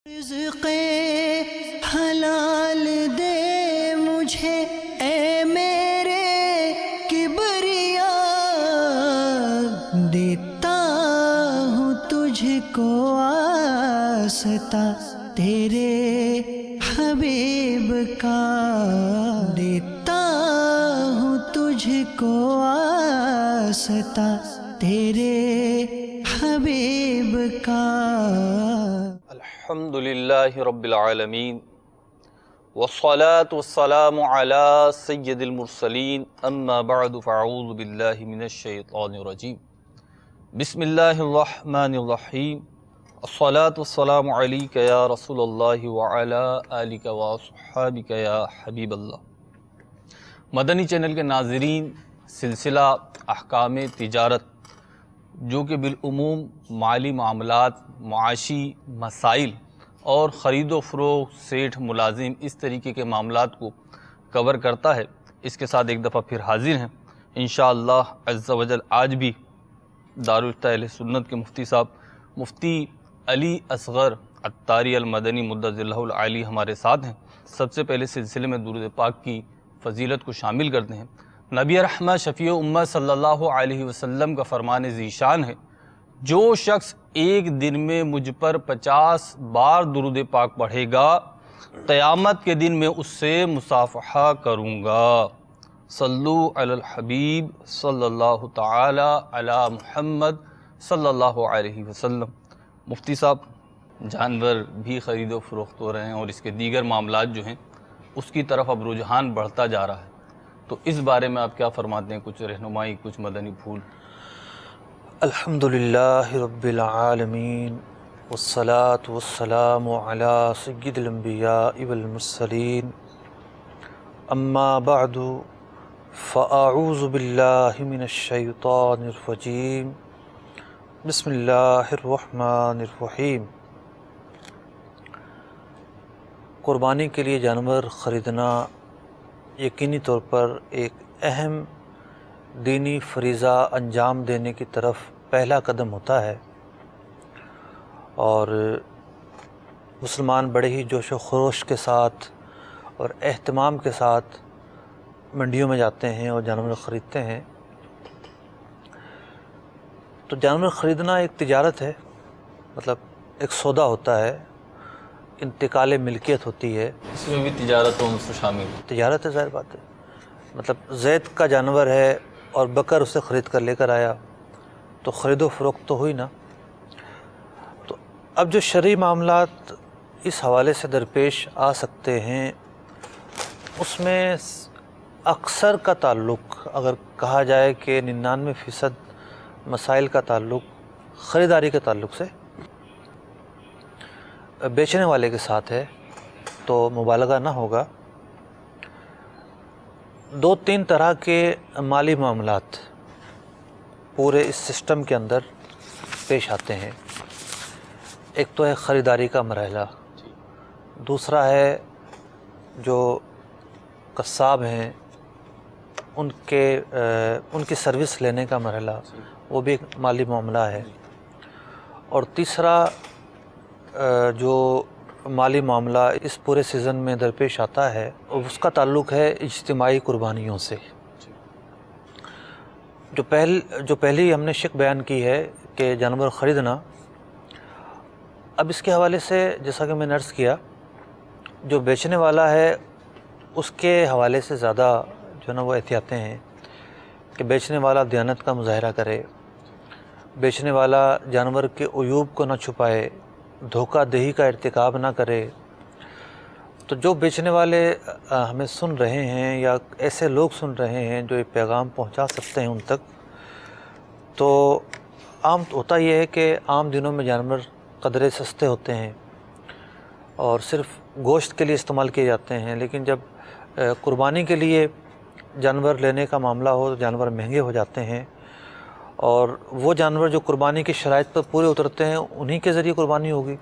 رزق حلال دے مجھے اے میرے کبریا، دیتا ہوں تجھ کو واسطہ تیرے حبیب کا، دیتا ہوں تجھ کو واسطہ تیرے حبیب کا۔ الحمدللہ رب العالمین والصلاة والسلام علی سید المرسلین، اما بعد فاعوذ باللہ من الشیطان الرجیم، بسم اللہ الرحمن الرحیم، الصلاة والسلام علیک یا رسول اللہ وعلی آلک واصحابک یا حبیب اللہ۔ مدنی چینل کے ناظرین، سلسلہ احکام تجارت جو کہ بالعموم مالی معاملات، معاشی مسائل اور خرید و فروخت، سیٹھ ملازم، اس طریقے کے معاملات کو کور کرتا ہے، اس کے ساتھ ایک دفعہ پھر حاضر ہیں انشاءاللہ عز و جل۔ آج بھی دارالفتہ اہل سنت کے مفتی صاحب مفتی علی اصغر عطاری المدنی مدظ اللہ العالی ہمارے ساتھ ہیں۔ سب سے پہلے سلسلے میں درود پاک کی فضیلت کو شامل کرتے ہیں۔ نبی رحمہ شفیع امت صلی اللہ علیہ وسلم کا فرمان ذیشان ہے، جو شخص ایک دن میں مجھ پر 50 بار درود پاک پڑھے گا، قیامت کے دن میں اس سے مصافحہ کروں گا۔ صلو علی الحبیب صلی اللہ تعالی علی محمد صلی اللہ علیہ وسلم۔ مفتی صاحب، جانور بھی خرید و فروخت ہو رہے ہیں اور اس کے دیگر معاملات جو ہیں اس کی طرف اب رجحان بڑھتا جا رہا ہے، تو اس بارے میں آپ کیا فرماتے ہیں؟ کچھ رہنمائی، کچھ مدنی پھول۔ الحمدللہ رب العالمین والصلاة والسلام علی سید الانبیاء والمرسلین، اما بعد فاعوذ باللہ من الشیطان الرجیم، بسم اللہ الرحمن الرحیم۔ قربانی کے لیے جانور خریدنا یقینی طور پر ایک اہم دینی فریضہ انجام دینے کی طرف پہلا قدم ہوتا ہے، اور مسلمان بڑے ہی جوش و خروش کے ساتھ اور اہتمام کے ساتھ منڈیوں میں جاتے ہیں اور جانور خریدتے ہیں۔ تو جانور خریدنا ایک تجارت ہے، مطلب ایک سودا ہوتا ہے، انتقال ملکیت ہوتی ہے۔ اس میں بھی تجارت و عنصر شامل ہے۔ تجارت ہے، ظاہر بات ہے۔ مطلب زید کا جانور ہے اور بکر اسے خرید کر لے کر آیا تو خرید و فروخت تو ہوئی نا۔ تو اب جو شرعی معاملات اس حوالے سے درپیش آ سکتے ہیں، اس میں اکثر کا تعلق، اگر کہا جائے کہ 99% مسائل کا تعلق خریداری کے تعلق سے بیچنے والے کے ساتھ ہے، تو مبالغہ نہ ہوگا۔ 2-3 طرح کے مالی معاملات پورے اس سسٹم کے اندر پیش آتے ہیں۔ ایک تو ہے خریداری کا مرحلہ، دوسرا ہے جو قصاب ہیں ان کی سروس لینے کا مرحلہ، وہ بھی ایک مالی معاملہ ہے، اور تیسرا جو مالی معاملہ اس پورے سیزن میں درپیش آتا ہے، اس کا تعلق ہے اجتماعی قربانیوں سے۔ جو پہلی ہم نے شق بیان کی ہے کہ جانور خریدنا، اب اس کے حوالے سے جیسا کہ میں نے عرض کیا، جو بیچنے والا ہے اس کے حوالے سے زیادہ جو ہے نا وہ احتیاطیں ہیں کہ بیچنے والا دیانت کا مظاہرہ کرے، بیچنے والا جانور کے عیوب کو نہ چھپائے، دھوکہ دہی کا ارتکاب نہ کرے۔ تو جو بیچنے والے ہمیں سن رہے ہیں یا ایسے لوگ سن رہے ہیں جو یہ پیغام پہنچا سکتے ہیں ان تک، تو عام ہوتا یہ ہے کہ عام دنوں میں جانور قدرے سستے ہوتے ہیں اور صرف گوشت کے لیے استعمال کیے جاتے ہیں، لیکن جب قربانی کے لیے جانور لینے کا معاملہ ہو تو جانور مہنگے ہو جاتے ہیں، اور وہ جانور جو قربانی کی شرائط پر پورے اترتے ہیں انہی کے ذریعے قربانی ہوگی۔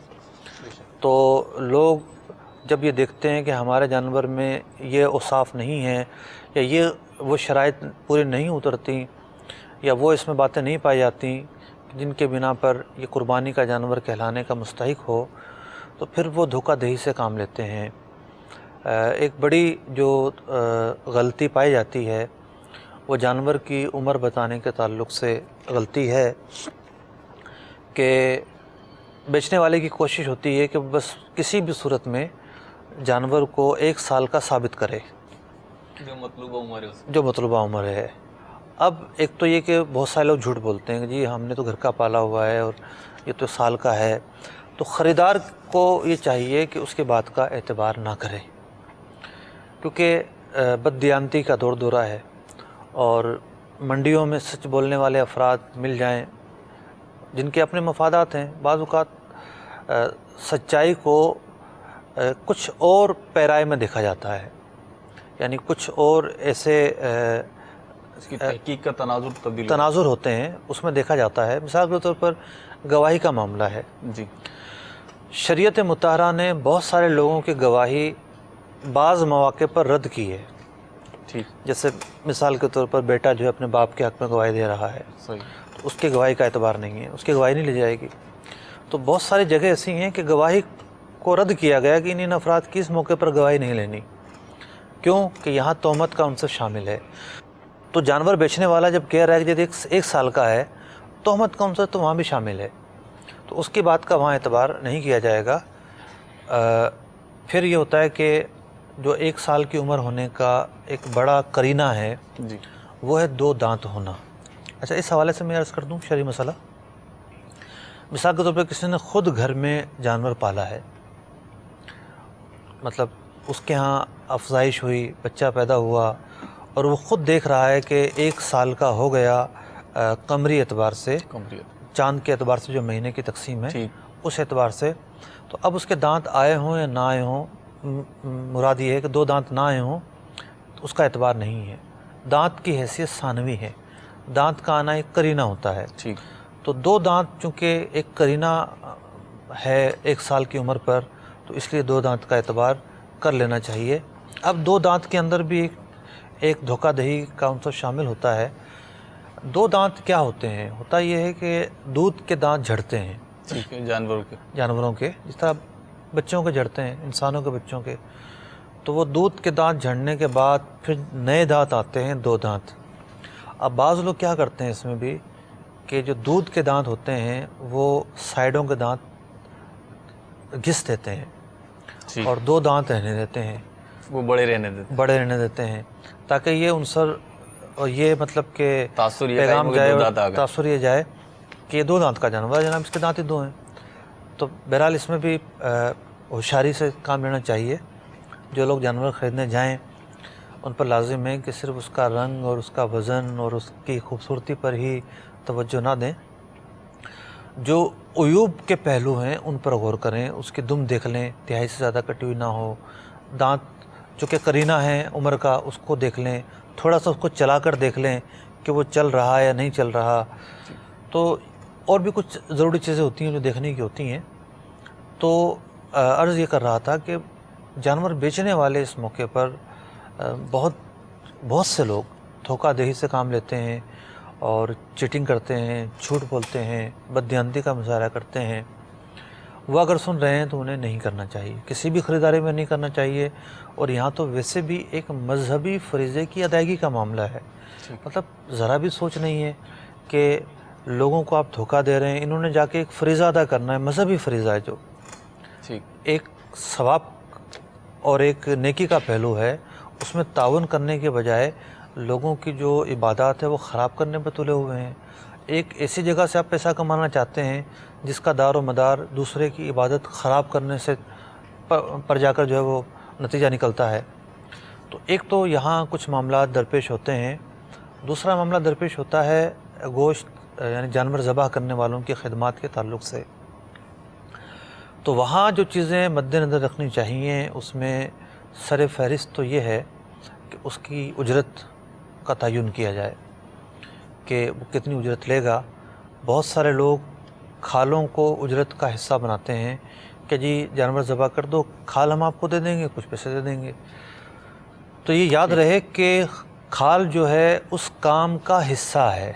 تو لوگ جب یہ دیکھتے ہیں کہ ہمارے جانور میں یہ اوصاف نہیں ہیں، یا یہ وہ شرائط پوری نہیں اترتی، یا وہ اس میں باتیں نہیں پائی جاتی جن کے بنا پر یہ قربانی کا جانور کہلانے کا مستحق ہو، تو پھر وہ دھوکہ دہی سے کام لیتے ہیں۔ ایک بڑی جو غلطی پائی جاتی ہے وہ جانور کی عمر بتانے کے تعلق سے غلطی ہے کہ بیچنے والے کی کوشش ہوتی ہے کہ بس کسی بھی صورت میں جانور کو 1 سال کا ثابت کرے جو مطلوبہ عمر ہے اس کی۔ جو مطلوبہ عمر ہے۔ اب ایک تو یہ کہ بہت سارے لوگ جھوٹ بولتے ہیں کہ جی ہم نے تو گھر کا پالا ہوا ہے اور یہ تو سال کا ہے، تو خریدار کو یہ چاہیے کہ اس کے بات کا اعتبار نہ کرے، کیونکہ بددیانتی کا دور دورہ ہے اور منڈیوں میں سچ بولنے والے افراد مل جائیں جن کے اپنے مفادات ہیں۔ بعض اوقات سچائی کو کچھ اور پیرائے میں دیکھا جاتا ہے، یعنی کچھ اور ایسے اس کی تحقیق کا تناظر ہوتے ہیں، اس میں دیکھا جاتا ہے۔ مثال کے طور پر گواہی کا معاملہ ہے، جی شریعت مطہرہ نے بہت سارے لوگوں کی گواہی بعض مواقع پر رد کی ہے، ٹھیک، جیسے مثال کے طور پر بیٹا جو ہے اپنے باپ کے حق میں گواہی دے رہا ہے، صحیح، تو اس کی گواہی کا اعتبار نہیں ہے، اس کی گواہی نہیں لی جائے گی۔ تو بہت ساری جگہ ایسی ہیں کہ گواہی کو رد کیا گیا کہ ان افراد کی اس موقع پر گواہی نہیں لینی، کیوں کہ یہاں تہمت کا عنصر شامل ہے۔ تو جانور بیچنے والا جب کہہ رہا ہے کہ جب 1 سال کا ہے، تہمت کا عنصر تو وہاں بھی شامل ہے، تو اس کی بات کا وہاں اعتبار نہیں کیا جائے گا۔ پھر یہ ہوتا ہے کہ جو 1 سال کی عمر ہونے کا ایک بڑا قرینہ ہے جی، وہ ہے 2 دانت ہونا۔ اچھا، اس حوالے سے میں عرض کر دوں شرعی مسئلہ۔ مثال کے طور پر کسی نے خود گھر میں جانور پالا ہے، مطلب اس کے ہاں افزائش ہوئی، بچہ پیدا ہوا اور وہ خود دیکھ رہا ہے کہ 1 سال کا ہو گیا قمری اعتبار سے، چاند کے اعتبار سے جو مہینے کی تقسیم ہے اس اعتبار سے، تو اب اس کے دانت آئے ہوں یا نہ آئے ہوں، مراد یہ ہے کہ 2 دانت نہ آئے ہوں تو اس کا اعتبار نہیں ہے۔ دانت کی حیثیت ثانوی ہے، دانت کا آنا ایک قرینہ ہوتا ہے، ٹھیک، تو 2 دانت چونکہ ایک قرینہ ہے 1 سال کی عمر پر، تو اس لیے 2 دانت کا اعتبار کر لینا چاہیے۔ اب 2 دانت کے اندر بھی ایک دھوکہ دہی کا عنصر شامل ہوتا ہے۔ 2 دانت کیا ہوتے ہیں؟ ہوتا یہ ہے کہ دودھ کے دانت جھڑتے ہیں، ٹھیک ہے، جانوروں کے، جس طرح بچوں کے جھڑتے ہیں، انسانوں کے بچوں کے، تو وہ دودھ کے دانت جھڑنے کے بعد پھر نئے دانت آتے ہیں، 2 دانت۔ اب بعض لوگ کیا کرتے ہیں اس میں بھی کہ جو دودھ کے دانت ہوتے ہیں وہ سائڈوں کے دانت گھس دیتے ہیں اور 2 دانت رہنے دیتے ہیں، وہ بڑے رہنے دیتے ہیں تاکہ یہ عنصر اور یہ مطلب کہ تاثر پیغام جائے اور تاثر یہ جائے کہ یہ 2 دانت کا جانور ہے جناب، اس کے دانت ہی 2 ہیں۔ تو بہرحال اس میں بھی ہوشیاری سے کام لینا چاہیے۔ جو لوگ جانور خریدنے جائیں ان پر لازم ہے کہ صرف اس کا رنگ اور اس کا وزن اور اس کی خوبصورتی پر ہی توجہ نہ دیں، جو عیوب کے پہلو ہیں ان پر غور کریں، اس کی دم دیکھ لیں، تہائی سے زیادہ کٹی ہوئی نہ ہو، دانت جو کہ قرینہ ہے عمر کا اس کو دیکھ لیں، تھوڑا سا اس کو چلا کر دیکھ لیں کہ وہ چل رہا ہے یا نہیں چل رہا۔ تو اور بھی کچھ ضروری چیزیں ہوتی ہیں جو دیکھنے کی ہوتی ہیں۔ تو عرض یہ کر رہا تھا کہ جانور بیچنے والے اس موقع پر بہت سے لوگ دھوکہ دہی سے کام لیتے ہیں اور چیٹنگ کرتے ہیں، جھوٹ بولتے ہیں، بددیانتی کا مظاہرہ کرتے ہیں۔ وہ اگر سن رہے ہیں تو انہیں نہیں کرنا چاہیے، کسی بھی خریداری میں نہیں کرنا چاہیے۔ اور یہاں تو ویسے بھی ایک مذہبی فریضے کی ادائیگی کا معاملہ ہے، مطلب ذرا بھی سوچ نہیں ہے کہ لوگوں کو آپ دھوکہ دے رہے ہیں، انہوں نے جا کے ایک فریضہ ادا کرنا ہے، مذہبی فریضہ ہے جو ایک ثواب اور ایک نیکی کا پہلو ہے، اس میں تعاون کرنے کے بجائے لوگوں کی جو عبادات ہے وہ خراب کرنے پہ تلے ہوئے ہیں۔ ایک ایسی جگہ سے آپ پیسہ کمانا چاہتے ہیں جس کا دار و مدار دوسرے کی عبادت خراب کرنے سے پر جا کر جو ہے وہ نتیجہ نکلتا ہے۔ تو ایک تو یہاں کچھ معاملات درپیش ہوتے ہیں، دوسرا معاملہ درپیش ہوتا ہے گوشت یعنی جانور ذبح کرنے والوں کی خدمات کے تعلق سے۔ تو وہاں جو چیزیں مد نظر رکھنی چاہیے اس میں سر فہرست تو یہ ہے کہ اس کی اجرت کا تعین کیا جائے کہ وہ کتنی اجرت لے گا۔ بہت سارے لوگ کھالوں کو اجرت کا حصہ بناتے ہیں کہ جی جانور ذبح کر دو، کھال ہم آپ کو دے دیں گے، کچھ پیسے دے دیں گے۔ تو یہ یاد رہے کہ کھال جو ہے اس کام کا حصہ ہے،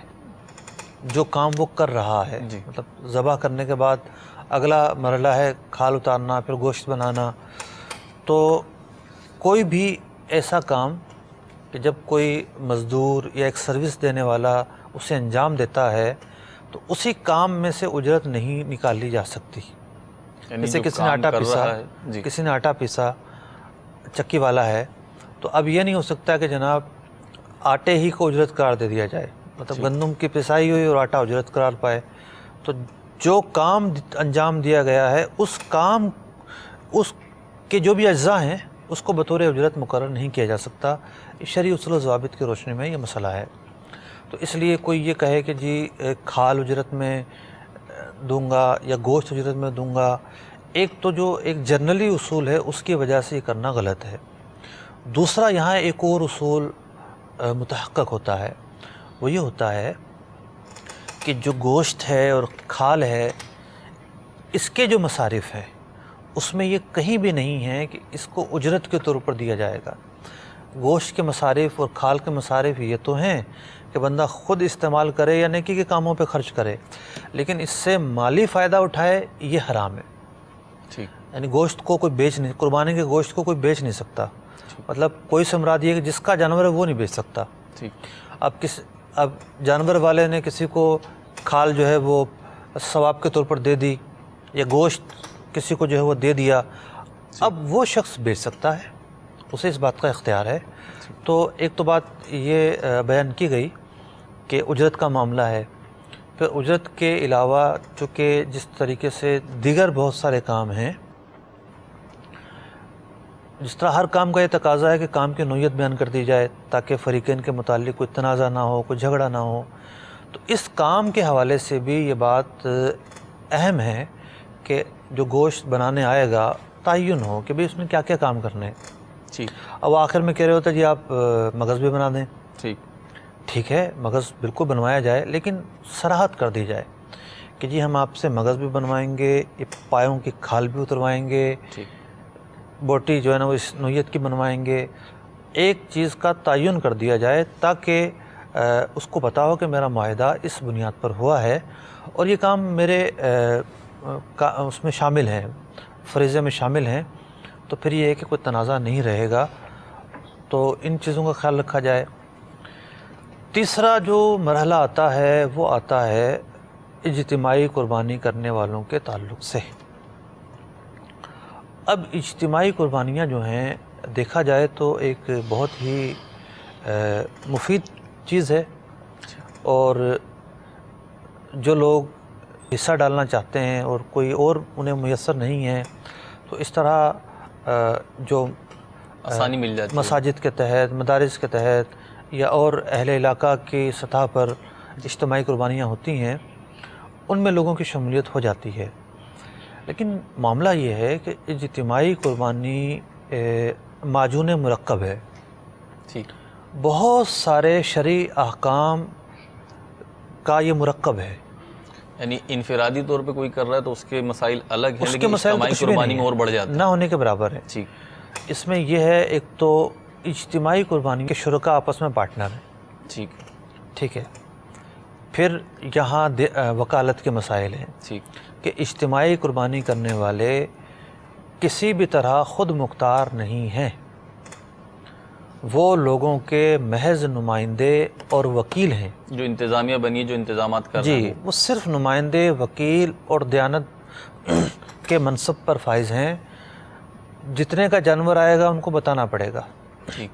جو کام وہ کر رہا ہے، جی، مطلب ذبح کرنے کے بعد اگلا مرحلہ ہے کھال اتارنا، پھر گوشت بنانا. تو کوئی بھی ایسا کام کہ جب کوئی مزدور یا ایک سروس دینے والا اسے انجام دیتا ہے تو اسی کام میں سے اجرت نہیں نکالی جا سکتی. یعنی جیسے جو کسی نے کام آٹا کر پیسا، رہا ہے، جی، کسی نے آٹا پیسا، چکی والا ہے، تو اب یہ نہیں ہو سکتا کہ جناب آٹے ہی کو اجرت قرار دے دیا جائے، مطلب گندم کی پسائی ہوئی اور آٹا اجرت قرار پائے. تو جو کام انجام دیا گیا ہے اس کام، اس کے جو بھی اجزاء ہیں اس کو بطور اجرت مقرر نہیں کیا جا سکتا. شرعی اصول و ضوابط کی روشنی میں یہ مسئلہ ہے. تو اس لیے کوئی یہ کہے کہ جی کھال اجرت میں دوں گا یا گوشت اجرت میں دوں گا، ایک تو جو ایک جنرلی اصول ہے اس کی وجہ سے یہ کرنا غلط ہے. دوسرا یہاں ایک اور اصول متحقق ہوتا ہے، وہ یہ ہوتا ہے کہ جو گوشت ہے اور کھال ہے اس کے جو مصارف ہیں اس میں یہ کہیں بھی نہیں ہے کہ اس کو اجرت کے طور پر دیا جائے گا. گوشت کے مصارف اور کھال کے مصارف یہ تو ہیں کہ بندہ خود استعمال کرے یا نیکی کے کاموں پہ خرچ کرے، لیکن اس سے مالی فائدہ اٹھائے یہ حرام ہے. ٹھیک، یعنی گوشت کو کوئی بیچ نہیں، قربانی کے گوشت کو کوئی بیچ نہیں سکتا. مطلب کوئی سے مراد یہ کہ جس کا جانور ہے وہ نہیں بیچ سکتا. ٹھیک، اب جانور والے نے کسی کو کھال جو ہے وہ ثواب کے طور پر دے دی یا گوشت کسی کو جو ہے وہ دے دیا، اب وہ شخص بیچ سکتا ہے، اسے اس بات کا اختیار ہے. تو ایک تو بات یہ بیان کی گئی کہ اجرت کا معاملہ ہے. پھر اجرت کے علاوہ چونکہ جس طریقے سے دیگر بہت سارے کام ہیں، جس طرح ہر کام کا یہ تقاضا ہے کہ کام کی نوعیت بیان کر دی جائے تاکہ فریقین کے متعلق کوئی تنازع نہ ہو، کوئی جھگڑا نہ ہو. تو اس کام کے حوالے سے بھی یہ بات اہم ہے کہ جو گوشت بنانے آئے گا تعین ہو کہ بھئی اس نے کیا کیا کام کرنے ہیں. ٹھیک، اب آخر میں کہہ رہے ہوتے جی آپ مغز بھی بنا دیں، ٹھیک، ٹھیک ہے مغز بالکل بنوایا جائے، لیکن صراحت کر دی جائے کہ جی ہم آپ سے مغز بھی بنوائیں گے، پایوں کی کھال بھی اتروائیں گے، ٹھیک، بوٹی جو ہے نا وہ اس نوعیت کی بنوائیں گے. ایک چیز کا تعین کر دیا جائے تاکہ اس کو پتا ہو کہ میرا معاہدہ اس بنیاد پر ہوا ہے اور یہ کام میرے اس میں شامل ہیں، فریضے میں شامل ہیں. تو پھر یہ ہے کہ کوئی تنازع نہیں رہے گا. تو ان چیزوں کا خیال رکھا جائے. تیسرا جو مرحلہ آتا ہے وہ آتا ہے اجتماعی قربانی کرنے والوں کے تعلق سے. اب اجتماعی قربانیاں جو ہیں دیکھا جائے تو ایک بہت ہی مفید چیز ہے، اور جو لوگ حصہ ڈالنا چاہتے ہیں اور کوئی اور انہیں میسر نہیں ہے تو اس طرح جو آسانی مل جاتی ہے. مساجد کے تحت، مدارس کے تحت یا اور اہل علاقہ کی سطح پر اجتماعی قربانیاں ہوتی ہیں ان میں لوگوں کی شمولیت ہو جاتی ہے. لیکن معاملہ یہ ہے کہ اجتماعی قربانی معجون مرکب ہے. ٹھیک، بہت سارے شرعی احکام کا یہ مرکب ہے. یعنی انفرادی طور پہ کوئی کر رہا ہے تو اس کے مسائل الگ ہیں، اس کے لیکن مسائل اجتماعی کچھ بھی قربانی نہیں میں ہیں، اور بڑھ جاتے ہیں. نہ ہونے کے برابر ہے. ٹھیک، اس میں یہ ہے ایک تو اجتماعی قربانی کے شرکاء آپس میں پارٹنر ہیں، ٹھیک، ٹھیک ہے. پھر یہاں وکالت کے مسائل ہیں ٹھیک، کہ اجتماعی قربانی کرنے والے کسی بھی طرح خود مختار نہیں ہیں، وہ لوگوں کے محض نمائندے اور وکیل ہیں. جو انتظامیہ بنی ہے، جو انتظامات کر رہے جی ہیں. وہ صرف نمائندے، وکیل اور دیانت کے منصب پر فائز ہیں. جتنے کا جانور آئے گا ان کو بتانا پڑے گا ٹھیک،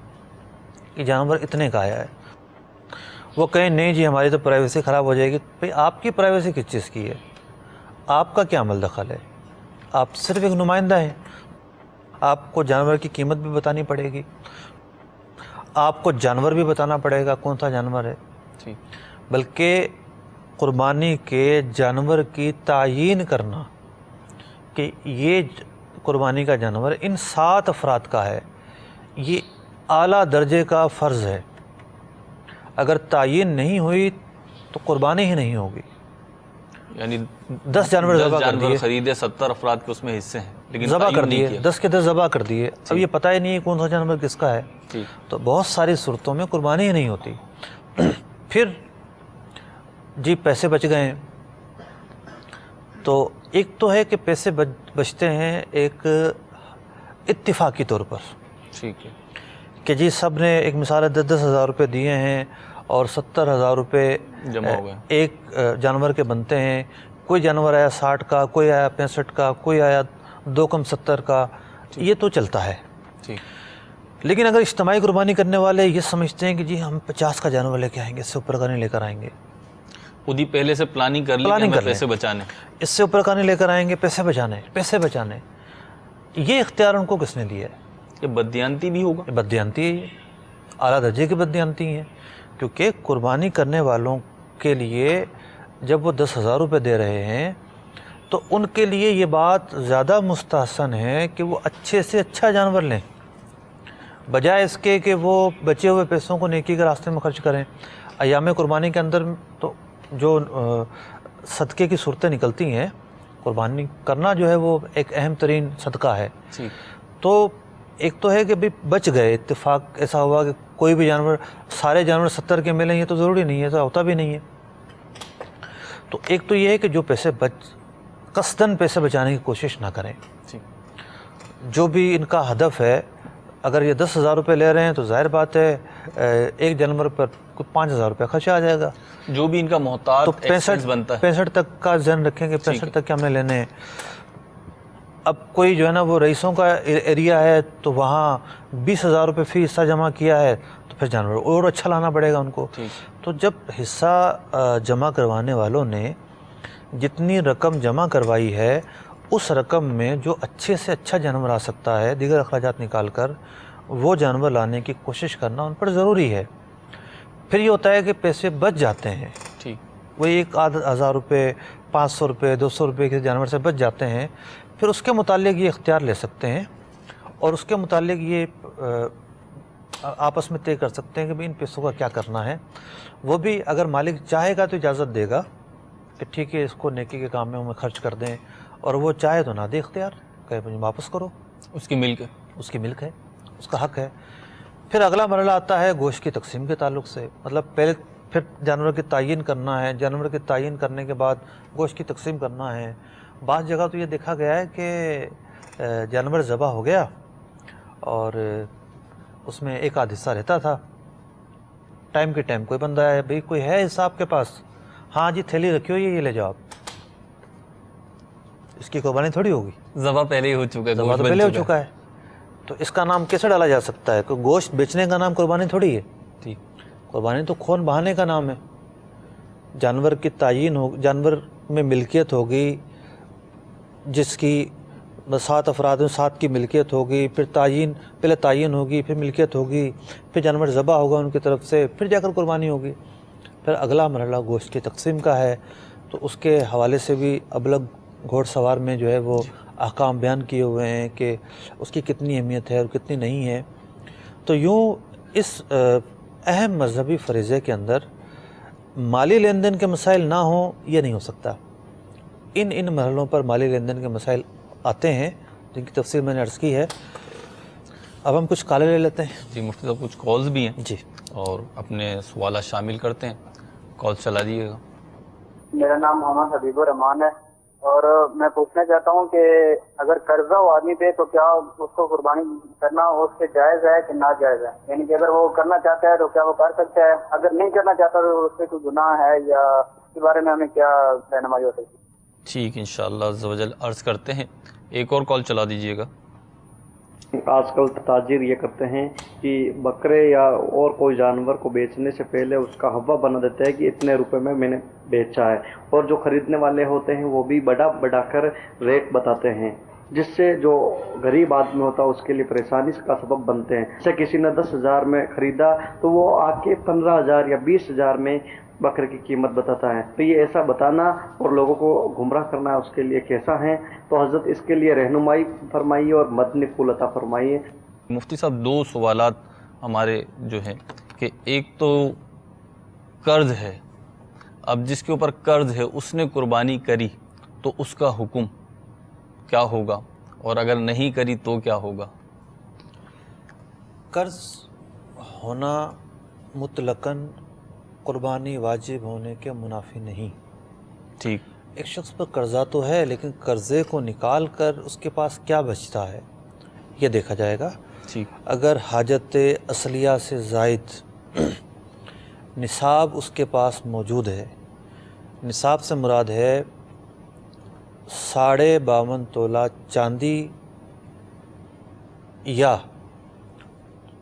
کہ جانور اتنے کا آیا ہے. وہ کہیں نہیں جی ہماری تو پرائیویسی خراب ہو جائے گی. بھئی آپ کی پرائیویسی کس چیز کی ہے؟ آپ کا کیا عمل دخل ہے؟ آپ صرف ایک نمائندہ ہیں. آپ کو جانور کی قیمت بھی بتانی پڑے گی، آپ کو جانور بھی بتانا پڑے گا کون سا جانور ہے، ٹھیک، بلکہ قربانی کے جانور کی تعیین کرنا کہ یہ قربانی کا جانور ان 7 افراد کا ہے، یہ اعلیٰ درجے کا فرض ہے. اگر تعیین نہیں ہوئی تو قربانی ہی نہیں ہوگی. یعنی 10 جانور ذبح کر دیے، خریدے، 70 افراد کے اس میں حصے ہیں لیکن ذبح تعین کر نہیں دیے، کیا. 10 کے 10 ذبح کر دیے. اب یہ پتہ ہی نہیں ہے کون سا جانور کس کا ہے. ٹھیک، تو بہت ساری صورتوں میں قربانی ہی نہیں ہوتی. پھر جی پیسے بچ گئے ہیں، تو ایک تو ہے کہ پیسے بچتے ہیں ایک اتفاقی طور پر، ٹھیک ہے، کہ جی سب نے ایک مثال ہے 10-10 ہزار روپے دیے ہیں اور 70,000 روپے جمع ہو گئے، ایک جانور کے بنتے ہیں، کوئی جانور آیا 60 کا، کوئی آیا 65 کا، کوئی آیا 2 کم 70 کا، یہ تو چلتا ہے۔ ٹھیک، لیکن اگر اجتماعی قربانی کرنے والے یہ سمجھتے ہیں کہ جی ہم 50 کا جانور لے کے آئیں گے، اس سے اوپر کا نہیں لے کر آئیں گے، خود ہی پہلے سے پلاننگ کر لی کہ پلاننگ ہمیں کر لیں، پیسے بچانے، اس سے اوپر کا نہیں لے کر آئیں گے، پیسے بچانے، یہ اختیار ان کو کس نے دیا ہے؟ یہ بددیانتی بھی ہوگا، یہ بددیانتی ہے، یہ اعلیٰ درجے کی بددیانتی ہے، کیونکہ قربانی کرنے والوں کے لیے جب وہ 10,000 روپے دے رہے ہیں تو ان کے لیے یہ بات زیادہ مستحسن ہے کہ وہ اچھے سے اچھا جانور لیں، بجائے اس کے کہ وہ بچے ہوئے پیسوں کو نیکی کے راستے میں خرچ کریں۔ ایام قربانی کے اندر تو جو صدقے کی صورتیں نکلتی ہیں، قربانی کرنا جو ہے وہ ایک اہم ترین صدقہ ہے، ٹھیک، تو ایک تو ہے کہ بھی بچ گئے، اتفاق ایسا ہوا کہ کوئی بھی جانور، سارے جانور 70 کے ملیں، یہ تو ضروری نہیں ہے، ایسا ہوتا بھی نہیں ہے۔ تو ایک تو یہ ہے کہ جو پیسے قصداً پیسے بچانے کی کوشش نہ کریں، ٹھیک، جو بھی ان کا ہدف ہے، اگر یہ 10,000 روپے لے رہے ہیں تو ظاہر بات ہے ایک جانور پر 5,000 روپے خرچ آ جائے گا، جو بھی ان کا محتاط تو ایکسپینس بنتا ہے، 65 تک کا ذہن رکھیں گے، 65 تک کے ہم نے لینے ہیں۔ اب کوئی جو ہے نا وہ رئیسوں کا ایریا ہے تو وہاں 20,000 روپے فی حصہ جمع کیا ہے، تو پھر جانور اور اچھا لانا پڑے گا ان کو۔ ٹھیک، تو جب حصہ جمع کروانے والوں نے جتنی رقم جمع کروائی ہے، اس رقم میں جو اچھے سے اچھا جانور آ سکتا ہے دیگر اخراجات نکال کر، وہ جانور لانے کی کوشش کرنا ان پر ضروری ہے۔ پھر یہ ہوتا ہے کہ پیسے بچ جاتے ہیں، ٹھیک، وہ 1,000 روپے، 500 روپے، 200 روپے کے جانور سے بچ جاتے ہیں، پھر اس کے متعلق یہ اختیار لے سکتے ہیں اور اس کے متعلق یہ آپس میں طے کر سکتے ہیں کہ ان پیسوں کا کیا کرنا ہے۔ وہ بھی اگر مالک چاہے گا تو اجازت دے گا کہ ٹھیک ہے اس کو نیکی کے کام میں خرچ کر دیں، اور وہ چاہے تو نہ دے اختیار، کہ مجھے واپس کرو، اس کی ملک ہے، اس کی ملک ہے، اس کا حق ہے۔ پھر اگلا مرحلہ آتا ہے گوشت کی تقسیم کے تعلق سے، مطلب پہلے پھر جانور کی تعین کرنا ہے، جانور کی تعین کرنے کے بعد گوشت کی تقسیم کرنا ہے۔ بعض جگہ تو یہ دیکھا گیا ہے کہ جانور ذبح ہو گیا اور اس میں ایک آدھ حصہ رہتا تھا، ٹائم کے ٹائم کوئی بندہ ہے، بھئی کوئی ہے حصہ آپ کے پاس؟ ہاں جی تھیلی رکھی ہوئی ہے، یہ لے جاؤ آپ، اس کی قربانی تھوڑی ہوگی، ذبح پہلے ہی ہو چکا ہے، ذبح گوشت تو بن پہلے ہو چکا چکا ہے، تو اس کا نام کیسے ڈالا جا سکتا ہے؟ کہ گوشت بیچنے کا نام قربانی تھوڑی ہے، ٹھیک، قربانی تو خون بہانے کا نام ہے۔ جانور کی تعین ہو، جانور میں ملکیت ہوگی، جس کی 7 افراد میں 7 کی ملکیت ہوگی، پھر پہلے تعین ہوگی، پھر ملکیت ہوگی، پھر جانور ذبح ہوگا ان کی طرف سے، پھر جا کر قربانی ہوگی۔ پھر اگلا مرحلہ گوشت کی تقسیم کا ہے، تو اس کے حوالے سے بھی ابلغ گھوڑ سوار میں جو ہے وہ احکام بیان کیے ہوئے ہیں کہ اس کی کتنی اہمیت ہے اور کتنی نہیں ہے۔ تو یوں اس اہم مذہبی فریضے کے اندر مالی لین دین کے مسائل نہ ہوں، یہ نہیں ہو سکتا۔ ان مرحلوں پر مالی لین دین کے مسائل آتے ہیں جن کی تفصیل میں نے عرض کی ہے۔ اب ہم کچھ کالے لے لیتے ہیں۔ جی مفتی صاحب کچھ کالز بھی ہیں جی اور اپنے سوالات شامل کرتے ہیں، کال چلا دیجیے گا۔ میرا نام محمد حبیب الرحمان ہے اور میں پوچھنا چاہتا ہوں کہ اگر قرضہ ہو آدمی پہ تو کیا اس کو قربانی کرنا اس سے جائز ہے کہ ناجائز ہے؟ یعنی کہ اگر وہ کرنا چاہتا ہے تو کیا وہ کر سکتا ہے؟ اگر نہیں کرنا چاہتا تو اس سے کوئی گناہ ہے یا اس کے بارے میں ہمیں کیا رہنمائی ہو سکتی ہے؟ ٹھیک، انشاءاللہ عز و جل عرض کرتے ہیں، ایک اور کال چلا دیجیے گا۔ آج کل تاجر یہ کرتے ہیں کہ بکرے یا اور کوئی جانور کو بیچنے سے پہلے اس کا حوالہ بنا دیتے ہیں کہ اتنے روپے میں نے بیچا ہے، اور جو خریدنے والے ہوتے ہیں وہ بھی بڑھا کر ریٹ بتاتے ہیں، جس سے جو غریب آدمی ہوتا ہے اس کے لیے پریشانی کا سبب بنتے ہیں۔ جیسے کسی نے 10,000 میں خریدا تو وہ آ کے 15,000 یا 20,000 میں بکرے کی قیمت بتاتا ہے، تو یہ ایسا بتانا اور لوگوں کو گمراہ کرنا اس کے لیے کیسا ہے؟ تو حضرت اس کے لیے رہنمائی فرمائیے اور مدنی پھول عطا فرمائیے۔ مفتی صاحب 2 سوالات ہمارے جو ہیں کہ ایک تو قرض ہے، اب جس کے اوپر قرض ہے اس نے قربانی کری تو اس کا حکم کیا ہوگا، اور اگر نہیں کری تو کیا ہوگا؟ قرض ہونا مطلقاً قربانی واجب ہونے کے منافی نہیں۔ ٹھیک، ایک شخص پر قرضہ تو ہے، لیکن قرضے کو نکال کر اس کے پاس کیا بچتا ہے یہ دیکھا جائے گا۔ ٹھیک، اگر حاجت اصلیہ سے زائد نصاب اس کے پاس موجود ہے، نصاب سے مراد ہے 52.5 تولہ چاندی یا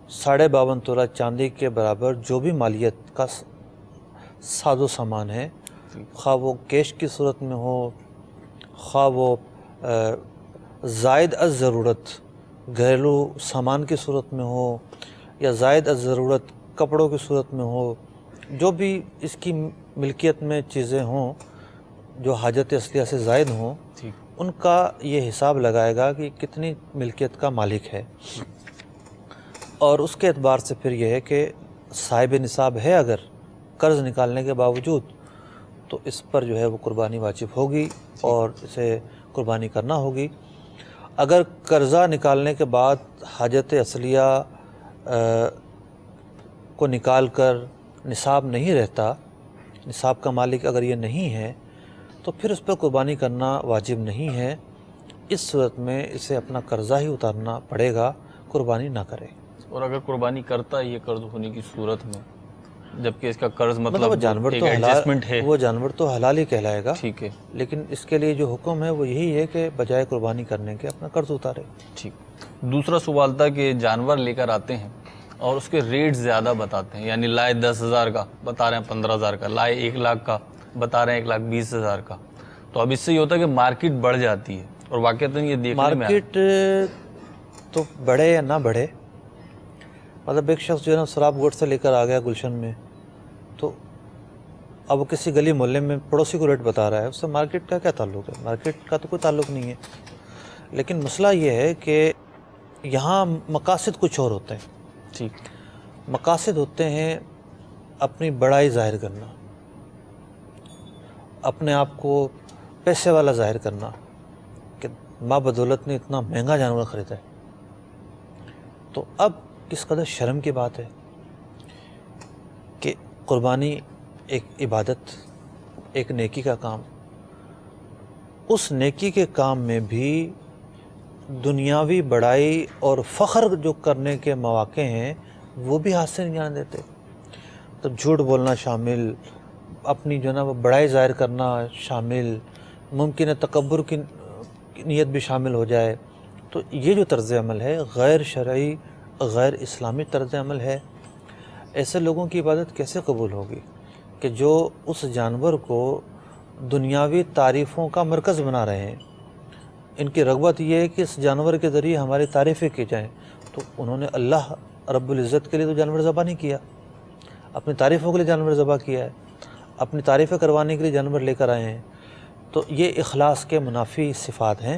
52.5 تولہ چاندی کے برابر جو بھی مالیت کا ساز و سامان ہے، خواہ وہ کیش کی صورت میں ہو، خواہ وہ زائد از ضرورت گھریلو سامان کی صورت میں ہو، یا زائد از ضرورت کپڑوں کی صورت میں ہو، جو بھی اس کی ملکیت میں چیزیں ہوں جو حاجت اصلیہ سے زائد ہوں، ان کا یہ حساب لگائے گا کہ کتنی ملکیت کا مالک ہے، اور اس کے اعتبار سے پھر یہ ہے کہ صاحب نصاب ہے اگر قرض نکالنے کے باوجود، تو اس پر جو ہے وہ قربانی واجب ہوگی اور اسے قربانی کرنا ہوگی۔ اگر قرضہ نکالنے کے بعد حاجت اصلیہ کو نکال کر نصاب نہیں رہتا، نصاب کا مالک اگر یہ نہیں ہے، تو پھر اس پر قربانی کرنا واجب نہیں ہے۔ اس صورت میں اسے اپنا قرضہ ہی اتارنا پڑے گا، قربانی نہ کرے۔ اور اگر قربانی کرتا ہے یہ قرض ہونے کی صورت میں، جبکہ اس کا قرض مطلب جانور ایک تو ایڈجسٹمنٹ ہے، وہ جانور تو حلال ہی کہلائے گا، ٹھیک ہے، لیکن اس کے لیے جو حکم ہے وہ یہی ہے کہ بجائے قربانی کرنے کے اپنا قرض اتارے۔ ٹھیک۔ دوسرا سوال تھا کہ جانور لے کر آتے ہیں اور اس کے ریٹ زیادہ بتاتے ہیں، یعنی لائے 10,000 کا بتا رہے ہیں 15,000 کا، لائے 1 لاکھ کا بتا رہے ہیں 1,20,000 کا، تو اب اس سے یہ ہوتا ہے کہ مارکیٹ بڑھ جاتی ہے، اور واقعتاً یہ دیکھنے میں مارکیٹ تو بڑھے یا نہ بڑھے، مطلب ایک شخص جو ہے نا سراب گوٹ سے لے کر آ گیا گلشن میں، تو اب وہ کسی گلی محلے میں پڑوسی کو ریٹ بتا رہا ہے، اس سے مارکیٹ کا کیا تعلق ہے؟ مارکیٹ کا تو کوئی تعلق نہیں ہے۔ لیکن مسئلہ یہ ہے کہ یہاں مقاصد کچھ اور ہوتے ہیں۔ ٹھیک، مقاصد ہوتے ہیں اپنی بڑائی ظاہر کرنا، اپنے آپ کو پیسے والا ظاہر کرنا کہ ماں بدولت نے اتنا مہنگا جانور خریدا ہے۔ تو اب کس قدر شرم کی بات ہے کہ قربانی ایک عبادت، ایک نیکی کا کام، اس نیکی کے کام میں بھی دنیاوی بڑائی اور فخر جو کرنے کے مواقع ہیں وہ بھی ہاتھ سے نہیں جانے دیتے۔ تو جھوٹ بولنا شامل، اپنی جو ہے نا وہ بڑائی ظاہر کرنا شامل، ممکن ہے تکبر کی نیت بھی شامل ہو جائے۔ تو یہ جو طرز عمل ہے غیر شرعی، غیر اسلامی طرز عمل ہے۔ ایسے لوگوں کی عبادت کیسے قبول ہوگی کہ جو اس جانور کو دنیاوی تعریفوں کا مرکز بنا رہے ہیں؟ ان کی رغبت یہ ہے کہ اس جانور کے ذریعے ہماری تعریفیں کی جائیں، تو انہوں نے اللہ رب العزت کے لیے تو جانور ذبح نہیں کیا، اپنی تعریفوں کے لیے جانور ذبح کیا ہے، اپنی تعریفیں کروانے کے لیے جانور لے کر آئے ہیں۔ تو یہ اخلاص کے منافی صفات ہیں،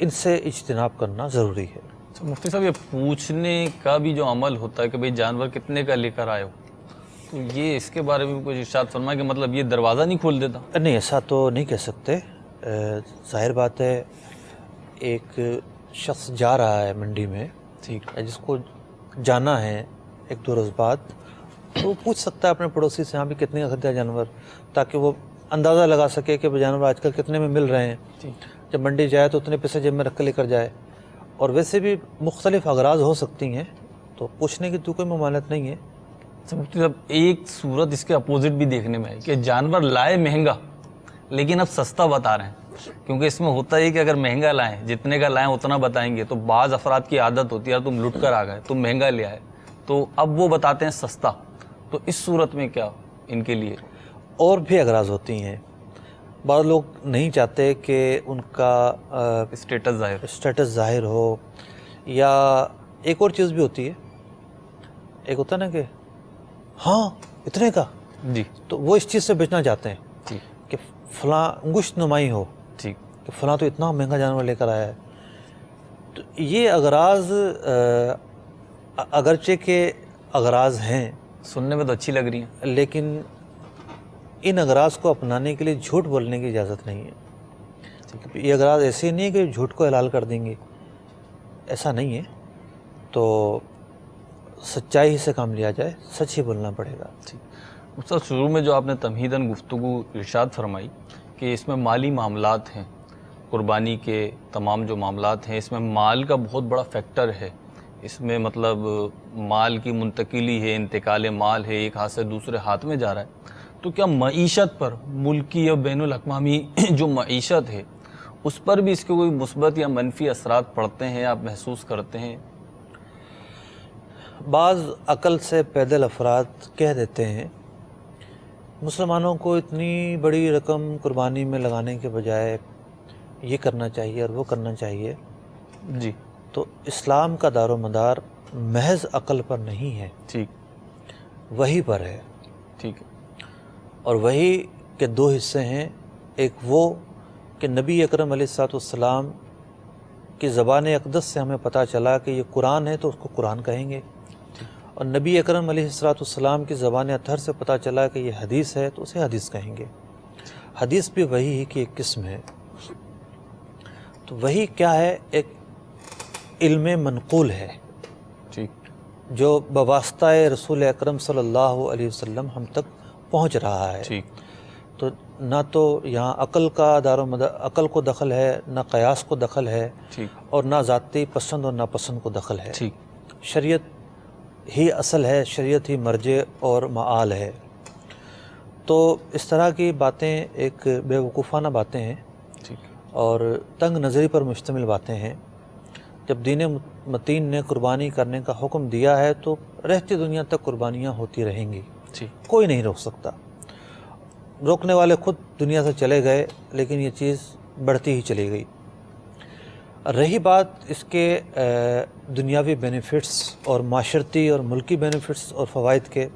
ان سے اجتناب کرنا ضروری ہے۔ مفتی صاحب، یہ پوچھنے کا بھی جو عمل ہوتا ہے کہ بھئی جانور کتنے کا لے کر آئے ہو، تو یہ اس کے بارے میں کچھ ارشاد فرمائے کہ مطلب یہ دروازہ نہیں کھول دیتا؟ نہیں، ایسا تو نہیں کہہ سکتے۔ ظاہر بات ہے ایک شخص جا رہا ہے منڈی میں، ٹھیک، جس کو جانا ہے 1-2 روز بعد، تو وہ پوچھ سکتا ہے اپنے پڑوسی سے ہاں بھی کتنے کا خریدا جانور، تاکہ وہ اندازہ لگا سکے کہ وہ جانور آج کل کتنے میں مل رہے ہیں۔ جب منڈی جائے تو اتنے پیسے جیب میں رکھ کے لے کر جائے۔ اور ویسے بھی مختلف اغراض ہو سکتی ہیں، تو پوچھنے کی تو کوئی ممانعت نہیں ہے۔ مفتی صاحب، ایک صورت اس کے اپوزٹ بھی دیکھنے میں آئی کہ جانور لائے مہنگا لیکن اب سستا بتا رہے ہیں، کیونکہ اس میں ہوتا ہے کہ اگر مہنگا لائیں، جتنے کا لائیں اتنا بتائیں گے، تو بعض افراد کی عادت ہوتی ہے یار تم لٹ کر آ گئے، تم مہنگا لے آئے، تو اب وہ بتاتے ہیں سستا۔ تو اس صورت میں کیا ان کے لیے؟ اور بھی اغراض ہوتی ہیں، بعض لوگ نہیں چاہتے کہ ان کا اسٹیٹس ظاہر ہو، یا ایک اور چیز بھی ہوتی ہے، ایک ہوتا ہے نا کہ ہاں اتنے کا، جی، تو وہ اس چیز سے بچنا چاہتے ہیں جی، کہ فلاں انگشت نمائی ہو ٹھیک، کہ فلاں تو اتنا مہنگا جانور لے کر آیا ہے۔ تو یہ اغراض اگرچہ کہ اغراض ہیں، سننے میں تو اچھی لگ رہی ہیں، لیکن ان اغراض کو اپنانے کے لیے جھوٹ بولنے کی اجازت نہیں ہے۔ یہ اغراض ایسے نہیں ہے کہ جھوٹ کو حلال کر دیں گے، ایسا نہیں ہے۔ تو سچائی سے کام لیا جائے، سچ ہی بولنا پڑے گا۔ استاد شروع میں جو آپ نے تمہیداً گفتگو ارشاد فرمائی کہ اس میں مالی معاملات ہیں، قربانی کے تمام جو معاملات ہیں اس میں مال کا بہت بڑا فیکٹر ہے، اس میں مطلب مال کی منتقلی ہے، انتقال مال ہے، ایک ہاتھ سے دوسرے ہاتھ میں جا رہا ہے، تو کیا معیشت پر، ملکی یا بین الاقوامی جو معیشت ہے اس پر بھی اس کے کوئی مثبت یا منفی اثرات پڑتے ہیں، آپ محسوس کرتے ہیں؟ بعض عقل سے پیدل افراد کہہ دیتے ہیں مسلمانوں کو اتنی بڑی رقم قربانی میں لگانے کے بجائے یہ کرنا چاہیے اور وہ کرنا چاہیے. جی تو اسلام کا دار و مدار محض عقل پر نہیں ہے، ٹھیک، وحی پر ہے. ٹھیک ہے. اور وحی کے دو حصے ہیں، ایک وہ کہ نبی اکرم علیہ السلام کی زبان اقدس سے ہمیں پتہ چلا کہ یہ قرآن ہے تو اس کو قرآن کہیں گے، اور نبی اکرم علیہ السلام کی زبان اطہر سے پتہ چلا کہ یہ حدیث ہے تو اسے حدیث کہیں گے. حدیث بھی وحی ہی کی ایک قسم ہے. تو وحی کیا ہے؟ ایک علم منقول ہے ٹھیک، جو بواسطہ رسول اکرم صلی اللہ علیہ وسلم ہم تک پہنچ رہا ہے. ٹھیک، تو نہ تو یہاں عقل کا دار و مدار، عقل کو دخل ہے، نہ قیاس کو دخل ہے، ٹھیک، اور نہ ذاتی پسند اور ناپسند کو دخل ہے. ٹھیک، شریعت ہی اصل ہے، شریعت ہی مرجع اور معال ہے. تو اس طرح کی باتیں ایک بے وقوفانہ باتیں ہیں ٹھیک، اور تنگ نظری پر مشتمل باتیں ہیں. جب دین متین نے قربانی کرنے کا حکم دیا ہے تو رہتی دنیا تک قربانیاں ہوتی رہیں گی، ٹھیک، کوئی نہیں روک سکتا. روکنے والے خود دنیا سے چلے گئے لیکن یہ چیز بڑھتی ہی چلی گئی. رہی بات اس کے دنیاوی بینیفٹس اور معاشرتی اور ملکی بینیفٹس اور فوائد کے،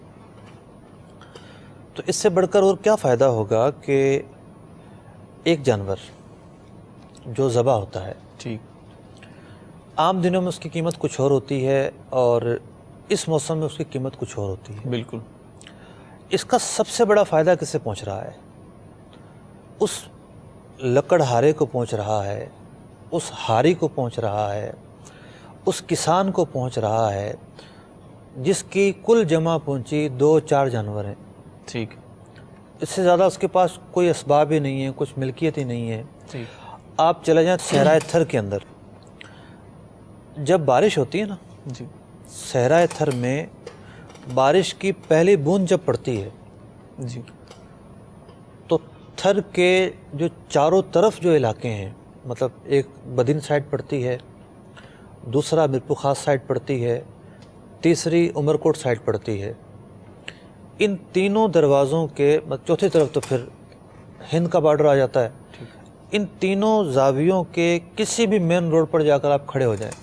تو اس سے بڑھ کر اور کیا فائدہ ہوگا کہ ایک جانور جو ذبح ہوتا ہے، ٹھیک، عام دنوں میں اس کی قیمت کچھ اور ہوتی ہے اور اس موسم میں اس کی قیمت کچھ اور ہوتی ہے. بالکل. اس کا سب سے بڑا فائدہ کسے پہنچ رہا ہے؟ اس لکڑ ہارے کو پہنچ رہا ہے، اس ہاری کو پہنچ رہا ہے، اس کسان کو پہنچ رہا ہے جس کی کل جمع پہنچی 2-4 جانور ہیں. ٹھیک، اس سے زیادہ اس کے پاس کوئی اسباب ہی نہیں ہے، کچھ ملکیت ہی نہیں ہے. ٹھیک، آپ چلے جائیں صحرائے تھر کے اندر، جب بارش ہوتی ہے نا، جی، صحرائے تھر میں بارش کی پہلی بوند جب پڑتی ہے جی، تو تھر کے جو چاروں طرف جو علاقے ہیں، مطلب ایک بدین سائڈ پڑتی ہے، دوسرا مرپو خاص سائڈ پڑتی ہے، تیسری عمر کوٹ سائڈ پڑتی ہے. ان تینوں دروازوں کے چوتھی طرف تو پھر ہند کا بارڈر آ جاتا ہے. ان تینوں زاویوں کے کسی بھی مین روڈ پر جا کر آپ کھڑے ہو جائیں،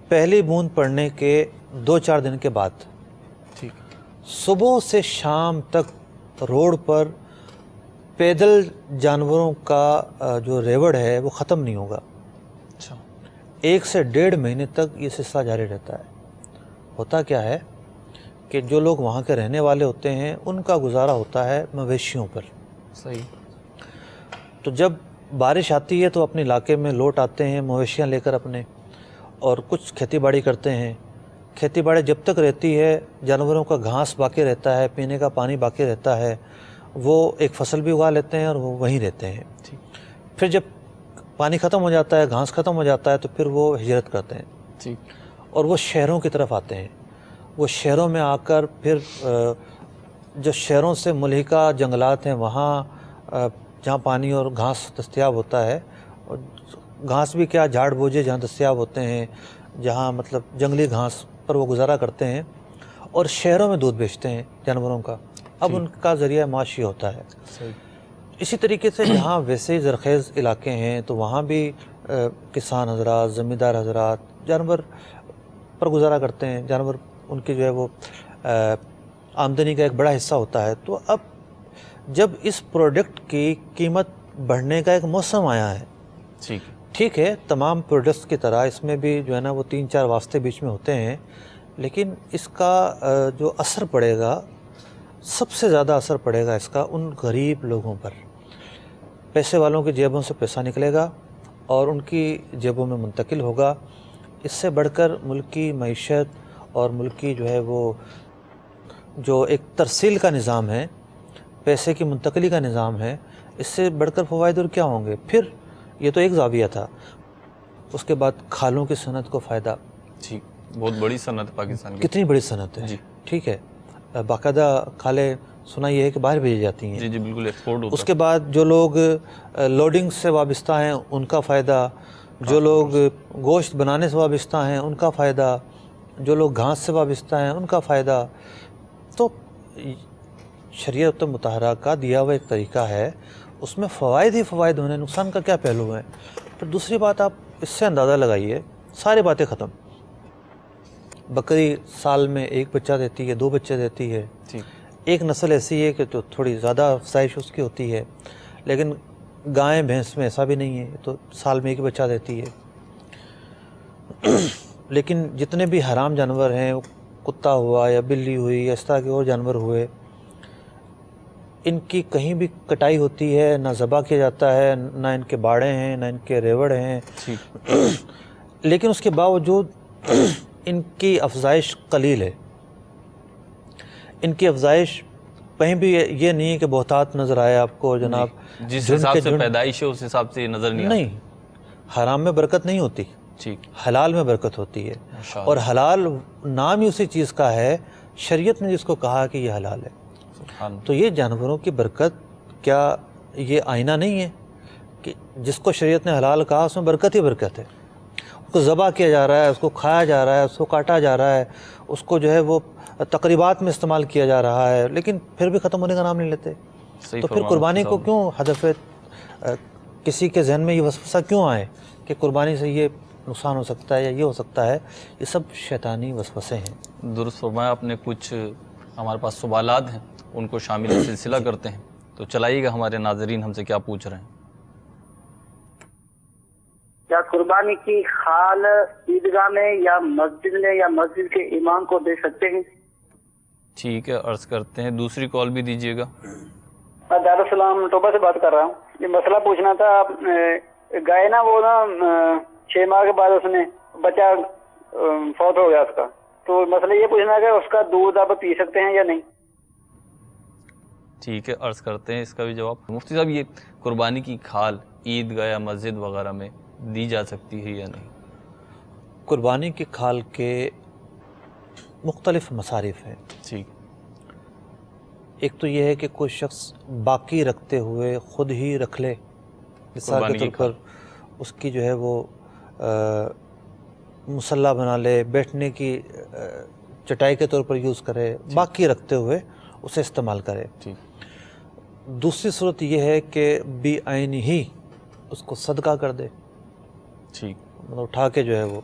پہلی بوند پڑنے کے 2-4 دن کے بعد ٹھیک، صبح سے شام تک روڈ پر پیدل جانوروں کا جو ریوڑ ہے وہ ختم نہیں ہوگا. اچھا، 1 سے 1.5 مہینے تک یہ سلسلہ جاری رہتا ہے. ہوتا کیا ہے کہ جو لوگ وہاں کے رہنے والے ہوتے ہیں ان کا گزارا ہوتا ہے مویشیوں پر. صحیح، تو جب بارش آتی ہے تو اپنے علاقے میں لوٹ آتے ہیں مویشیاں لے کر اپنے، اور کچھ کھیتی باڑی کرتے ہیں. کھیتی باڑی جب تک رہتی ہے جانوروں کا گھاس باقی رہتا ہے، پینے کا پانی باقی رہتا ہے، وہ ایک فصل بھی اگا لیتے ہیں اور وہ وہیں رہتے ہیں. پھر جب پانی ختم ہو جاتا ہے، گھاس ختم ہو جاتا ہے تو پھر وہ ہجرت کرتے ہیں. ٹھیک، اور وہ شہروں کی طرف آتے ہیں. وہ شہروں میں آ کر پھر جو شہروں سے ملحقہ جنگلات ہیں وہاں جہاں پانی اور گھاس دستیاب ہوتا ہے، اور گھاس بھی کیا، جھاڑ بوجھے جہاں دستیاب ہوتے ہیں، جہاں مطلب جنگلی گھاس پر وہ گزارا کرتے ہیں، اور شہروں میں دودھ بیچتے ہیں جانوروں کا. اب ان کا ذریعہ معاشی ہوتا ہے. صحیح، اسی طریقے سے جہاں ویسے ہی زرخیز علاقے ہیں تو وہاں بھی کسان حضرات، زمیندار حضرات جانور پر گزارا کرتے ہیں. جانور ان کی جو ہے وہ آمدنی کا ایک بڑا حصہ ہوتا ہے. تو اب جب اس پروڈکٹ کی قیمت بڑھنے کا ایک موسم آیا ہے، ٹھیک ہے تمام پروڈکٹس کی طرح اس میں بھی جو ہے نا وہ 3-4 واسطے بیچ میں ہوتے ہیں، لیکن اس کا جو اثر پڑے گا، سب سے زیادہ اثر پڑے گا اس کا ان غریب لوگوں پر. پیسے والوں کی جیبوں سے پیسہ نکلے گا اور ان کی جیبوں میں منتقل ہوگا. اس سے بڑھ کر ملک کی معیشت اور ملک کی جو ہے وہ جو ایک ترسیل کا نظام ہے، پیسے کی منتقلی کا نظام ہے، اس سے بڑھ کر فوائد اور کیا ہوں گے؟ پھر یہ تو ایک زاویہ تھا، اس کے بعد کھالوں کی صنعت کو فائدہ، جی بہت بڑی صنعت ہے پاکستان کی. کتنی بڑی صنعت ہے. جی. ٹھیک ہے، باقاعدہ کھالیں سنا یہ ہے کہ باہر بھیجی جاتی ہیں. جی جی بالکل ایکسپورٹ ہوتا اس کے بعد جو لوگ لوڈنگ سے وابستہ ہیں ان کا فائدہ، جو لوگ گوشت بنانے سے وابستہ ہیں ان کا فائدہ، جو لوگ گھاس سے وابستہ ہیں ان کا فائدہ. تو شریعت مطہرہ کا دیا ہوا ایک طریقہ ہے، اس میں فوائد ہی فوائد ہونے، نقصان کا کیا پہلو ہے؟ پھر دوسری بات آپ اس سے اندازہ لگائیے، ساری باتیں ختم. بکری سال میں ایک بچہ دیتی ہے، 2 بچے دیتی ہے. جی. ایک نسل ایسی ہے کہ تو تھوڑی زیادہ افزائش اس کی ہوتی ہے، لیکن گائیں بھینس میں ایسا بھی نہیں ہے، تو سال میں ایک بچہ دیتی ہے. لیکن جتنے بھی حرام جانور ہیں، کتا ہوا یا بلی ہوئی یا اس طرح کے اور جانور ہوئے، ان کی کہیں بھی کٹائی ہوتی ہے، نہ ذبح کیا جاتا ہے، نہ ان کے باڑے ہیں، نہ ان کے ریوڑ ہیں. لیکن اس کے باوجود ان کی افزائش قلیل ہے. ان کی افزائش کہیں بھی یہ نہیں ہے کہ بہتات نظر آئے آپ کو جناب. جس حساب سے پیدائش ہے اس حساب سے یہ نظر نہیں. حرام میں برکت نہیں ہوتی، ٹھیک، حلال میں برکت ہوتی ہے. اور حلال نام ہی اسی چیز کا ہے، شریعت نے جس کو کہا کہ یہ حلال ہے. تو یہ جانوروں کی برکت کیا یہ آئینہ نہیں ہے کہ جس کو شریعت نے حلال کہا اس میں برکت ہی برکت ہے؟ اس کو ذبح کیا جا رہا ہے، اس کو کھایا جا رہا ہے، اس کو کاٹا جا رہا ہے، اس کو جو ہے وہ تقریبات میں استعمال کیا جا رہا ہے، لیکن پھر بھی ختم ہونے کا نام نہیں لیتے. تو پھر قربانی کو کیوں ہدف، کسی کے ذہن میں یہ وسوسہ کیوں آئے کہ قربانی سے یہ نقصان ہو سکتا ہے یا یہ ہو سکتا ہے؟ یہ سب شیطانی وسوسے ہیں. درست فرمایا آپ نے. کچھ ہمارے پاس سوالات ہیں، ان کو شامل سلسلہ کرتے ہیں. تو چلائیے گا ہمارے ناظرین ہم سے کیا پوچھ رہے ہیں. کیا قربانی کی کھال عیدگاہ میں یا مسجد کے امام کو دے سکتے ہیں؟ ٹھیک ہے، عرض کرتے ہیں. دوسری کال بھی دیجیے گا. دارالسلام ٹوبہ سے بات کر رہا ہوں. یہ مسئلہ پوچھنا تھا. گائے نا وہ نا 6 ماہ کے بعد اس میں بچہ فوت ہو گیا اس کا، تو مسئلہ یہ پوچھنا ہے کہ اس کا دودھ اب پی سکتے ہیں یا نہیں؟ ٹھیک ہے، عرض کرتے ہیں اس کا بھی جواب. مفتی صاحب، یہ قربانی کی کھال عیدگاہ یا مسجد وغیرہ میں دی جا سکتی ہے یا نہیں؟ قربانی کی کھال کے مختلف مصارف ہیں. ٹھیک. ایک تو یہ ہے کہ کوئی شخص باقی رکھتے ہوئے خود ہی رکھ لے، مثال کے طور پر اس کی جو ہے وہ مصلی بنا لے، بیٹھنے کی چٹائی کے طور پر یوز کرے، باقی رکھتے ہوئے اسے استعمال کرے. ٹھیک. دوسری صورت یہ ہے کہ بی عین ہی اس کو صدقہ کر دے. ٹھیک. مطلب اٹھا کے جو ہے وہ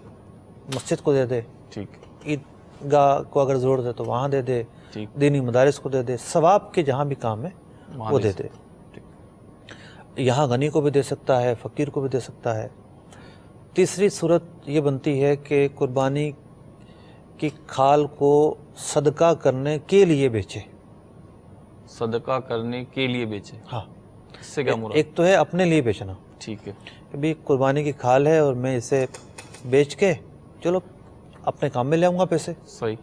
مسجد کو دے دے. ٹھیک. عیدگاہ کو اگر ضرورت ہے تو وہاں دے دے، دینی مدارس کو دے دے، ثواب کے جہاں بھی کام ہے وہ دے دے. یہاں غنی کو بھی دے سکتا ہے، فقیر کو بھی دے سکتا ہے. تیسری صورت یہ بنتی ہے کہ قربانی کی کھال کو صدقہ کرنے کے لیے بیچے. صدقہ کرنے کے لیے بیچے. ہاں. اس سے کیا مراد؟ ایک تو ہے اپنے لیے بیچنا. ٹھیک ہے. کہ بھی قربانی کی کھال ہے اور میں اسے بیچ کے چلو اپنے کام میں لے آؤں گا پیسے. صحیح.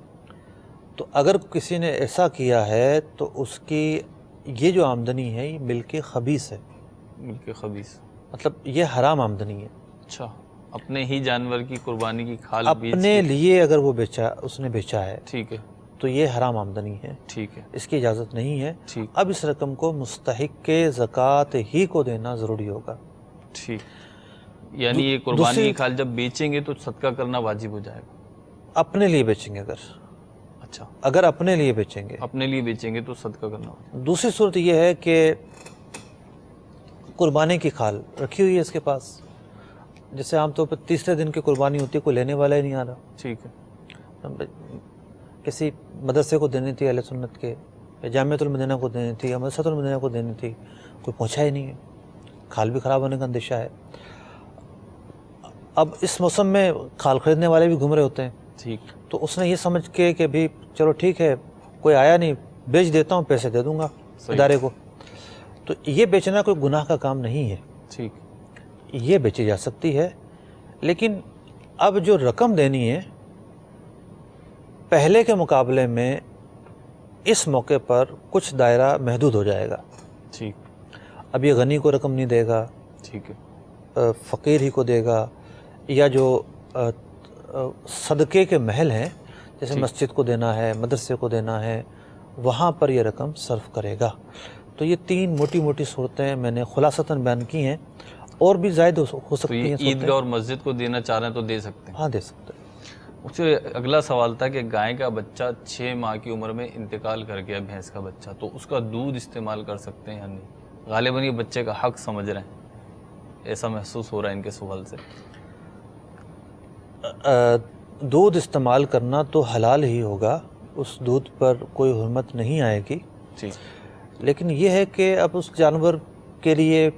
تو اگر کسی نے ایسا کیا ہے تو اس کی یہ جو آمدنی ہے یہ ملک خبیث ہے. ملک خبیث مطلب یہ حرام آمدنی ہے. اچھا. اپنے ہی جانور کی قربانی کی کھال اپنے لیے اگر وہ اس نے بیچا ہے، ٹھیک ہے، تو یہ حرام آمدنی ہے. ٹھیک ہے. اس کی اجازت نہیں ہے. ٹھیک. اب اس رقم کو مستحق کے زکوٰۃ ہی کو دینا ضروری ہوگا. ٹھیک. یعنی یہ قربانی کی کھال جب بیچیں گے تو صدقہ کرنا واجب ہو جائے گا. اپنے لیے بیچیں گے اچھا، اگر اپنے لیے بیچیں گے، اپنے لیے بیچیں گے تو صدقہ کرنا ہوگا. دوسری صورت یہ ہے کہ قربانی کی کھال رکھی ہوئی ہے اس کے پاس، جیسے عام طور پر تیسرے دن کی قربانی ہوتی ہے، کوئی لینے والا ہی نہیں آ رہا. ٹھیک ہے. کسی مدرسے کو دینی تھی اہل سنت کے، یا جامعۃ المدینہ کو دینی تھی، یا مدرسۃ المدینہ کو دینی تھی، کوئی پہنچا ہی نہیں ہے. کھال بھی خراب ہونے کا اندیشہ ہے. اب اس موسم میں کھال خریدنے والے بھی گھوم رہے ہوتے ہیں. ٹھیک. تو اس نے یہ سمجھ کے کہ بھی چلو ٹھیک ہے کوئی آیا نہیں، بیچ دیتا ہوں، پیسے دے دوں گا ادارے کو. تو یہ بیچنا کوئی گناہ کا کام نہیں ہے. ٹھیک. یہ بیچی جا سکتی ہے، لیکن اب جو رقم دینی ہے پہلے کے مقابلے میں اس موقع پر کچھ دائرہ محدود ہو جائے گا. ٹھیک. اب یہ غنی کو رقم نہیں دے گا, ٹھیک ہے. فقیر ہی کو دے گا, یا جو صدقے کے محل ہیں جیسے مسجد کو دینا ہے, مدرسے کو دینا ہے, وہاں پر یہ رقم صرف کرے گا. تو یہ 3 موٹی موٹی صورتیں میں نے خلاصتاً بیان کی ہیں, اور بھی زائد ہو سکتی ہیں. عیدگاہ اور مسجد کو دینا چاہ رہے ہیں تو دے سکتے ہیں. ہاں دے سکتے ہیں. اس سے اگلا سوال تھا کہ گائے کا بچہ 6 ماہ کی عمر میں انتقال کر گیا, بھینس کا بچہ, تو اس کا دودھ استعمال کر سکتے ہیں یا نہیں؟ غالباً یہ بچے کا حق سمجھ رہے ہیں, ایسا محسوس ہو رہا ہے ان کے سوال سے. دودھ استعمال کرنا تو حلال ہی ہوگا, اس دودھ پر کوئی حرمت نہیں آئے گی. جی. لیکن یہ ہے کہ اب اس جانور کے لیے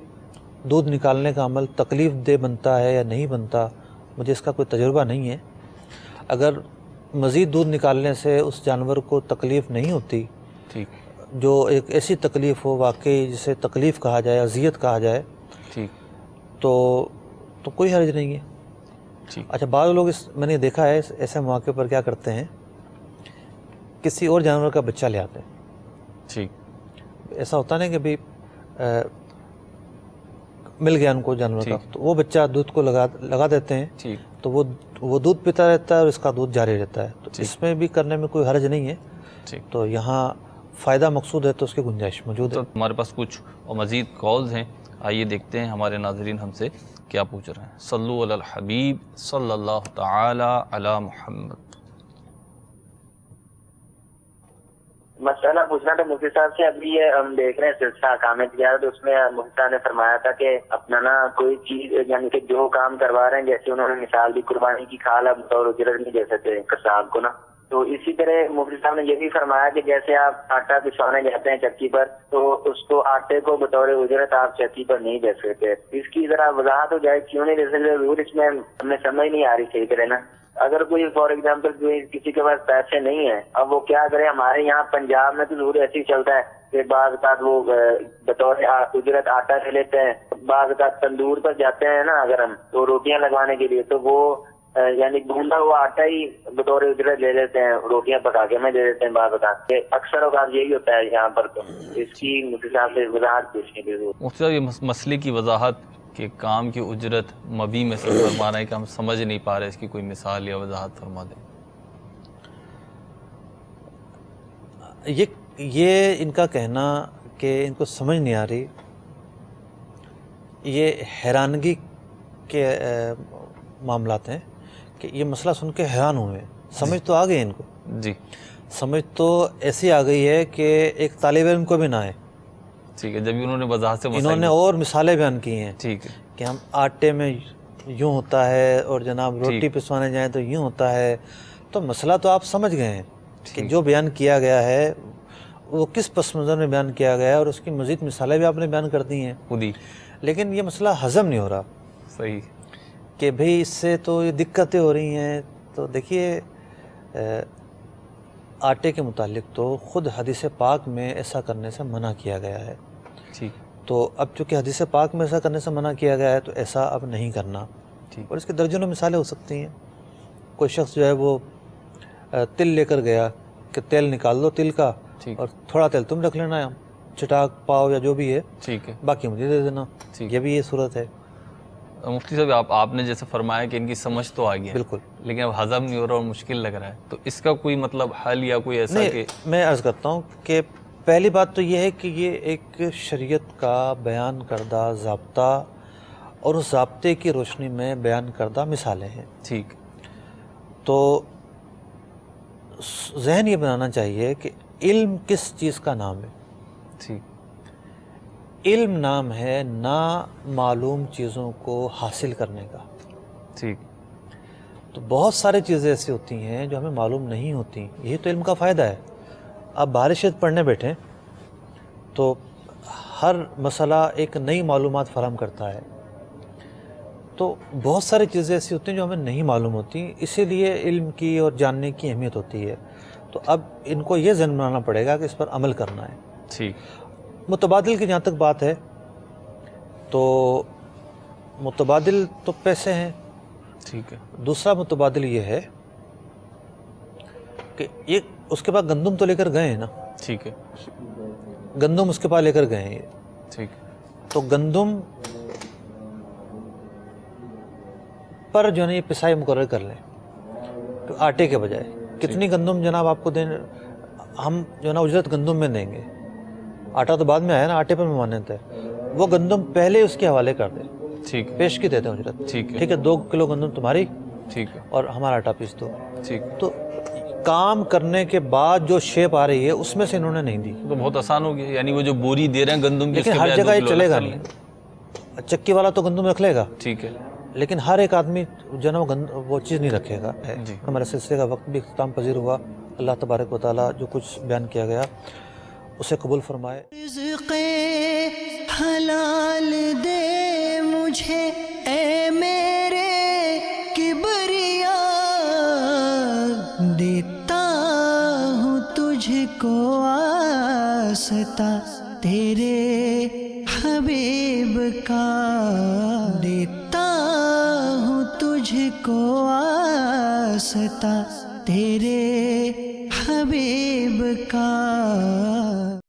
دودھ نکالنے کا عمل تکلیف دہ بنتا ہے یا نہیں بنتا, مجھے اس کا کوئی تجربہ نہیں ہے. اگر مزید دودھ نکالنے سے اس جانور کو تکلیف نہیں ہوتی, ٹھیک, جو ایک ایسی تکلیف ہو واقعی جسے تکلیف کہا جائے, اذیت کہا جائے, ٹھیک, تو کوئی حرج نہیں ہے. ٹھیک. اچھا, بعض لوگ میں نے دیکھا ہے ایسے مواقع پر کیا کرتے ہیں, کسی اور جانور کا بچہ لے آتے ہیں. ٹھیک. ایسا ہوتا نہیں کہ بھئی مل گیا ان کو جانور کا, تو وہ بچہ دودھ کو لگا دیتے ہیں. ٹھیک. تو وہ دودھ پیتا رہتا ہے اور اس کا دودھ جاری رہتا ہے. تو اس میں بھی کرنے میں کوئی حرج نہیں ہے. ٹھیک. تو یہاں فائدہ مقصود ہے تو اس کی گنجائش موجود ہے. تو ہمارے پاس کچھ اور مزید کالز ہیں, آئیے دیکھتے ہیں ہمارے ناظرین ہم سے کیا پوچھ رہے ہیں. صلو علی الحبیب صلی اللہ تعالی علی محمد. مسئلہ پوچھنا تھا مفتی صاحب سے. ابھی یہ ہم دیکھ رہے ہیں سلسلہ احکام تجارت, اس میں مفتی صاحب نے فرمایا تھا کہ اپنا نا کوئی چیز یعنی کہ جو کام کروا رہے ہیں, جیسے انہوں نے مثال دی قربانی کی کھال اب بطور اجرت نہیں دے سکتے قصاب کو نا, تو اسی طرح مفتی صاحب نے یہ بھی فرمایا کہ جیسے آپ آٹا پسوانے جاتے ہیں چکی پر, تو اس کو آٹے کو بطور اجرت آپ چکی پر نہیں دے سکتے. اس کی ذرا وضاحت ہو جائے کیوں نہیں دے سکتے, ضرور اس میں ہمیں سمجھ نہیں آ رہی صحیح طرح نا. اگر کوئی فار ایگزامپل کسی کے پاس پیسے نہیں ہیں, اب وہ کیا کرے. ہمارے یہاں پنجاب میں تو ضرور ایسے ہی چلتا ہے کہ بعض اوقات وہ بطور اجرت آٹا لے لیتے ہیں, بعض اوقات تندور پر جاتے ہیں نا اگر ہم تو روٹیاں لگوانے کے لیے, تو وہ یعنی گھوندا ہوا آٹا ہی بطور اجرت لے لیتے ہیں, روٹیاں پکا کے میں دے دیتے ہیں بعض اوقات. اکثر اوقات یہی ہوتا ہے یہاں پر. تو اس کی مفتی صاحب سے وضاحت پوچھنے کی ضرورت. مفتی صاحب یہ مسئلے کی وضاحت کہ کام کی اجرت مبی میں سے فرما رہے ہیں کہ ہم سمجھ نہیں پا رہے, اس کی کوئی مثال یا وضاحت فرما دیں. یہ ان کا کہنا کہ ان کو سمجھ نہیں آ رہی, یہ حیرانگی کے معاملات ہیں کہ یہ مسئلہ سن کے حیران ہوئے. سمجھ تو آ گئی ان کو. جی. سمجھ تو ایسی آ گئی ہے کہ ایک طالب علم کو بھی نہ آئے. ٹھیک ہے. جب انہوں نے وضاحت سے انہوں نے اور مثالیں بیان کی ہیں. ٹھیک ہے. کہ ہم آٹے میں یوں ہوتا ہے اور جناب روٹی پسوانے جائیں تو یوں ہوتا ہے. تو مسئلہ تو آپ سمجھ گئے ہیں کہ جو بیان کیا گیا ہے وہ کس پس منظر میں بیان کیا گیا ہے, اور اس کی مزید مثالیں بھی آپ نے بیان کر دی ہیں خود ہی. لیکن یہ مسئلہ ہضم نہیں ہو رہا. صحیح. کہ بھئی اس سے تو یہ دقتیں ہو رہی ہیں. تو دیکھیے آٹے کے متعلق تو خود حدیث پاک میں ایسا کرنے سے منع کیا گیا ہے. ٹھیک. تو اب چونکہ حدیث پاک میں ایسا کرنے سے منع کیا گیا ہے تو ایسا اب نہیں کرنا. ٹھیک. اور اس کے درجنوں مثالیں ہو سکتی ہیں. کوئی شخص جو ہے وہ تل لے کر گیا کہ تیل نکال دو تل کا, اور تھوڑا تیل تم رکھ لینا, چٹاک پاؤ یا جو بھی ہے, ٹھیک ہے, باقی مجھے دے دینا. یہ بھی یہ صورت ہے. مفتی صاحب آپ نے جیسے فرمایا کہ ان کی سمجھ تو آ گئی, بالکل, لیکن اب ہضم نہیں ہو رہا اور مشکل لگ رہا ہے, تو اس کا کوئی مطلب حل یا کوئی ایسا نہیں, کہ میں عرض کرتا ہوں کہ پہلی بات تو یہ ہے کہ یہ ایک شریعت کا بیان کردہ ضابطہ اور اس ضابطے کی روشنی میں بیان کردہ مثالیں ہیں. ٹھیک. تو ذہن یہ بنانا چاہیے کہ علم کس چیز کا نام ہے. ٹھیک. علم نام ہے نامعلوم چیزوں کو حاصل کرنے کا. ٹھیک. تو بہت ساری چیزیں ایسی ہوتی ہیں جو ہمیں معلوم نہیں ہوتی. یہی تو علم کا فائدہ ہے. آپ بارشت پڑھنے بیٹھیں تو ہر مسئلہ ایک نئی معلومات فراہم کرتا ہے. تو بہت ساری چیزیں ایسی ہوتی ہیں جو ہمیں نہیں معلوم ہوتی, اسی لیے علم کی اور جاننے کی اہمیت ہوتی ہے. تو اب ان کو یہ ذہن بنانا پڑے گا کہ اس پر عمل کرنا ہے. ٹھیک. متبادل کی جہاں تک بات ہے تو متبادل تو پیسے ہیں. ٹھیک ہے. دوسرا متبادل یہ ہے کہ یہ اس کے بعد گندم تو لے کر گئے ہیں نا. ٹھیک ہے گندم اس کے پاس لے کر گئے ہیں. ٹھیک. تو گندم پر جو ہے نا یہ پسائی مقرر کر لیں تو آٹے کے بجائے. کتنی گندم جناب آپ کو دیں؟ ہم جو ہے نا اجرت گندم میں دیں گے, آٹا تو بعد میں آیا نا, آٹے پر ممانعت ہے. وہ گندم پہلے اس کے حوالے کر دیں, ٹھیک ہے پیش کی دیتے ہیں اجرت. ٹھیک ہے ٹھیک ہے, 2 کلو گندم تمہاری ٹھیک ہے اور ہمارا آٹا پیس دو. ٹھیک. تو کام کرنے کے بعد جو شیپ آ رہی ہے اس میں سے انہوں نے نہیں دی. تو بہت آسان ہو گیا, یعنی وہ جو بوری دے رہے ہیں گندم کی, اس لیکن کے ہر بجائے جگہ 2 یہ کلو چلے گا الگ کر نہیں. لیں. چکی والا تو گندم رکھ لے گا, ٹھیک ہے لیکن ہر ایک آدمی جو ہے نا وہ چیز نہیں رکھے گا. جی. ہمارے سلسلے کا وقت بھی اختتام پذیر ہوا. اللہ تبارک و تعالیٰ جو کچھ بیان کیا گیا اسے قبول فرمائے. رزق حلال دے مجھے اے میرے کبریا, دیتا ہوں تجھ کو آستا تیرے حبیب کا, دیتا ہوں تجھ کو آستا تیرے حبیب کا.